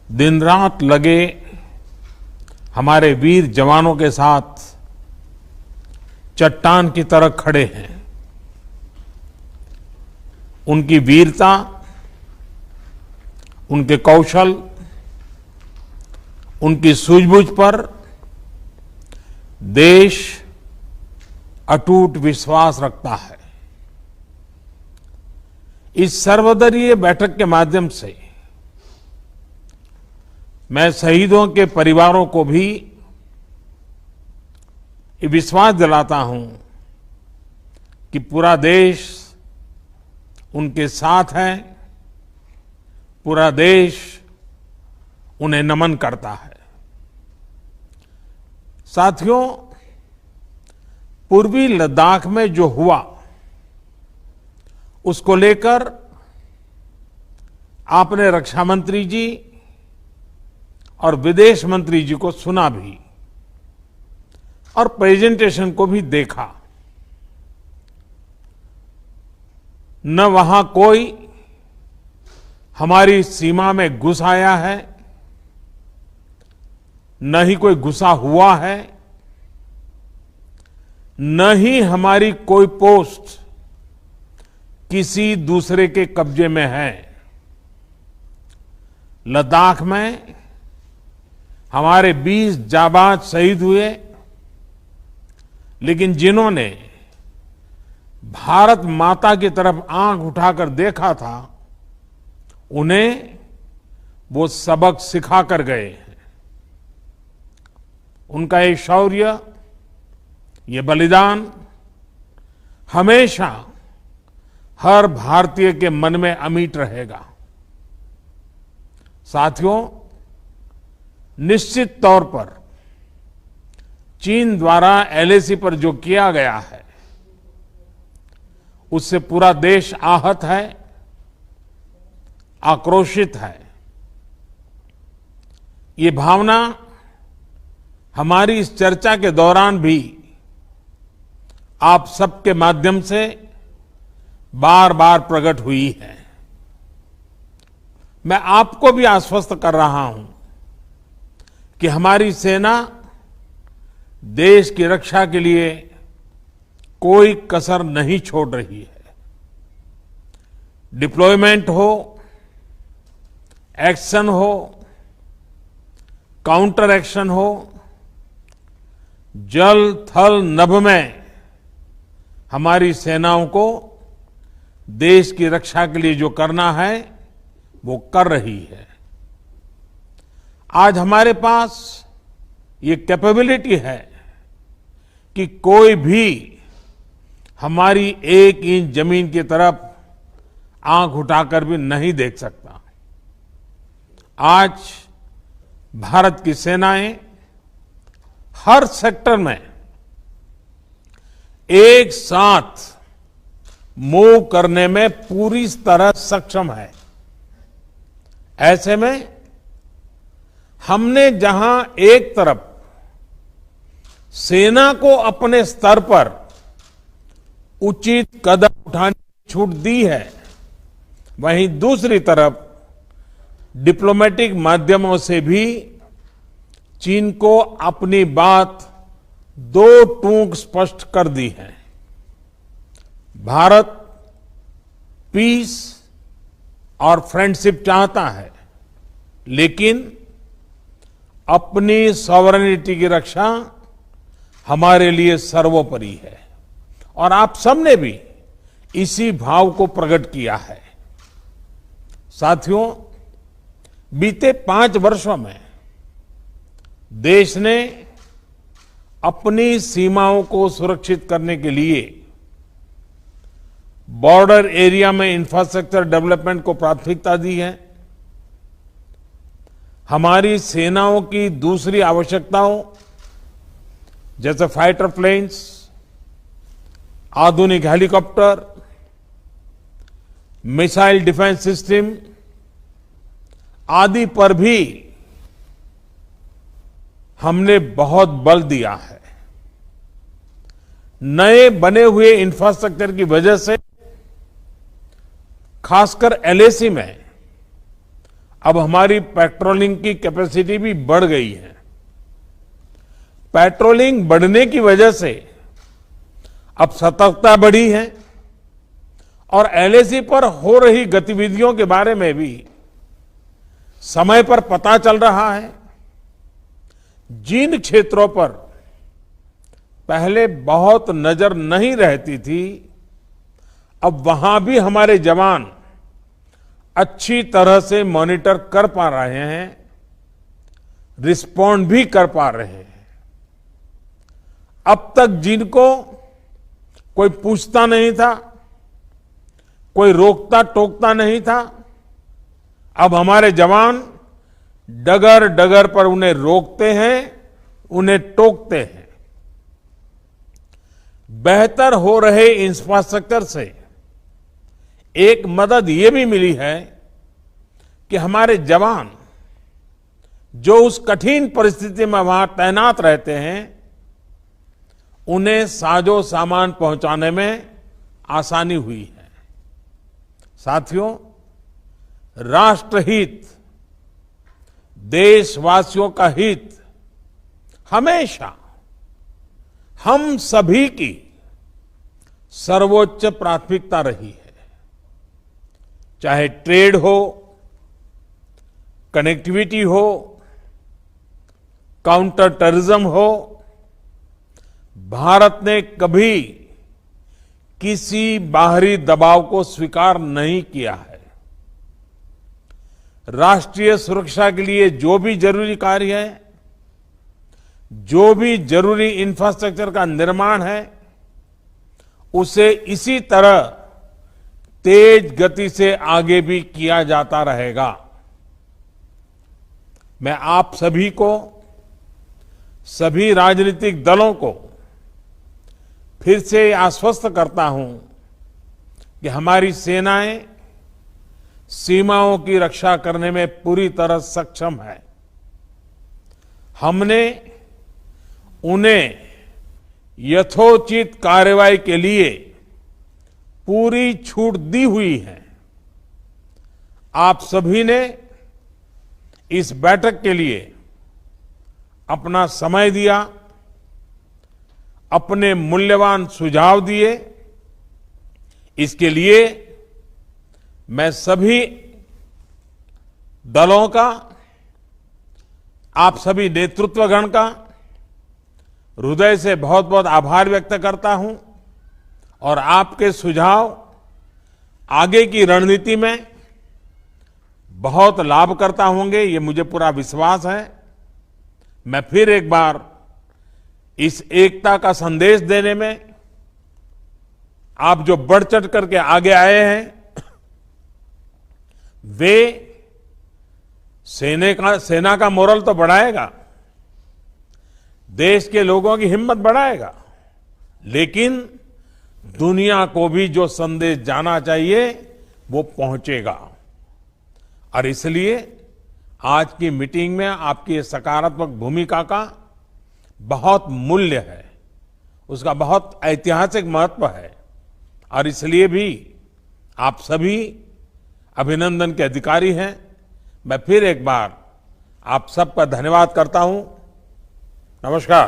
दिन रात लगे हमारे वीर जवानों के साथ चट्टान की तरह खड़े हैं। उनकी वीरता, उनके कौशल, उनकी सूझबूझ पर देश अटूट विश्वास रखता है। इस सर्वदलीय बैठक के माध्यम से मैं शहीदों के परिवारों को भी ये विश्वास दिलाता हूं कि पूरा देश उनके साथ है, पूरा देश उन्हें नमन करता है। साथियों, पूर्वी लद्दाख में जो हुआ उसको लेकर आपने रक्षा मंत्री जी और विदेश मंत्री जी को सुना भी और प्रेजेंटेशन को भी देखा। न वहां कोई हमारी सीमा में घुस आया है, न ही कोई घुसा हुआ है, न ही हमारी कोई पोस्ट किसी दूसरे के कब्जे में है। लद्दाख में हमारे 20 जाबाज शहीद हुए, लेकिन जिन्होंने भारत माता की तरफ आंख उठाकर देखा था, उन्हें वो सबक सिखा कर गए हैं। उनका ये शौर्य, ये बलिदान हमेशा हर भारतीय के मन में अमिट रहेगा। साथियों, निश्चित तौर पर चीन द्वारा एलएसी पर जो किया गया है, उससे पूरा देश आहत है, आक्रोशित है। ये भावना हमारी इस चर्चा के दौरान भी आप सबके माध्यम से बार बार प्रकट हुई है। मैं आपको भी आश्वस्त कर रहा हूं कि हमारी सेना देश की रक्षा के लिए कोई कसर नहीं छोड़ रही है। डिप्लॉयमेंट हो, एक्शन हो, काउंटर एक्शन हो, जल थल नभ में हमारी सेनाओं को देश की रक्षा के लिए जो करना है वो कर रही है। आज हमारे पास ये कैपेबिलिटी है कि कोई भी हमारी 1 इंच जमीन की तरफ आंख उठाकर भी नहीं देख सकता। आज भारत की सेनाएं हर सेक्टर में एक साथ मूव करने में पूरी तरह सक्षम है। ऐसे में हमने जहां एक तरफ सेना को अपने स्तर पर उचित कदम उठाने की छूट दी है, वहीं दूसरी तरफ डिप्लोमेटिक माध्यमों से भी चीन को अपनी बात दो टूक स्पष्ट कर दी है। भारत पीस और फ्रेंडशिप चाहता है, लेकिन अपनी सॉवरेनिटी की रक्षा हमारे लिए सर्वोपरि है और आप सबने भी इसी भाव को प्रकट किया है। साथियों, बीते 5 वर्षों में देश ने अपनी सीमाओं को सुरक्षित करने के लिए बॉर्डर एरिया में इंफ्रास्ट्रक्चर डेवलपमेंट को प्राथमिकता दी है। हमारी सेनाओं की दूसरी आवश्यकताओं जैसे फाइटर प्लेन्स, आधुनिक हेलीकॉप्टर, मिसाइल डिफेंस सिस्टम आदि पर भी हमने बहुत बल दिया है। नए बने हुए इंफ्रास्ट्रक्चर की वजह से खासकर एलएसी में अब हमारी पेट्रोलिंग की कैपेसिटी भी बढ़ गई है। पेट्रोलिंग बढ़ने की वजह से अब सतर्कता बढ़ी है और एलएसी पर हो रही गतिविधियों के बारे में भी समय पर पता चल रहा है। जिन क्षेत्रों पर पहले बहुत नजर नहीं रहती थी, अब वहां भी हमारे जवान अच्छी तरह से मॉनिटर कर पा रहे हैं, रिस्पॉन्ड भी कर पा रहे हैं। अब तक जिनको कोई पूछता नहीं था, कोई रोकता टोकता नहीं था, अब हमारे जवान डगर डगर पर उन्हें रोकते हैं, उन्हें टोकते हैं। बेहतर हो रहे इंफ्रास्ट्रक्चर से एक मदद ये भी मिली है कि हमारे जवान जो उस कठिन परिस्थिति में वहां तैनात रहते हैं, उन्हें साजो सामान पहुंचाने में आसानी हुई है। साथियों, राष्ट्रहित, देशवासियों का हित हमेशा हम सभी की सर्वोच्च प्राथमिकता रही है। चाहे ट्रेड हो, कनेक्टिविटी हो, काउंटर टेररिज्म हो, भारत ने कभी किसी बाहरी दबाव को स्वीकार नहीं किया है। राष्ट्रीय सुरक्षा के लिए जो भी जरूरी कार्य है, जो भी जरूरी इंफ्रास्ट्रक्चर का निर्माण है, उसे इसी तरह तेज गति से आगे भी किया जाता रहेगा। मैं आप सभी को, सभी राजनीतिक दलों को फिर से आश्वस्त करता हूं कि हमारी सेनाएं सीमाओं की रक्षा करने में पूरी तरह सक्षम है। हमने उन्हें यथोचित कार्रवाई के लिए पूरी छूट दी हुई है। आप सभी ने इस बैठक के लिए अपना समय दिया, अपने मूल्यवान सुझाव दिए। इसके लिए मैं सभी दलों का, आप सभी नेतृत्वगण का हृदय से बहुत बहुत आभार व्यक्त करता हूं और आपके सुझाव आगे की रणनीति में बहुत लाभकर्ता होंगे, ये मुझे पूरा विश्वास है। मैं फिर एक बार इस एकता का संदेश देने में आप जो बढ़ चढ़ करके आगे आए हैं, वे सेना का मोरल तो बढ़ाएगा, देश के लोगों की हिम्मत बढ़ाएगा, लेकिन दुनिया को भी जो संदेश जाना चाहिए वो पहुंचेगा। और इसलिए आज की मीटिंग में आपकी ये सकारात्मक भूमिका का बहुत मूल्य है, उसका बहुत ऐतिहासिक महत्व है। और इसलिए भी आप सभी अभिनंदन के अधिकारी हैं। मैं फिर एक बार आप सबका धन्यवाद करता हूं। नमस्कार।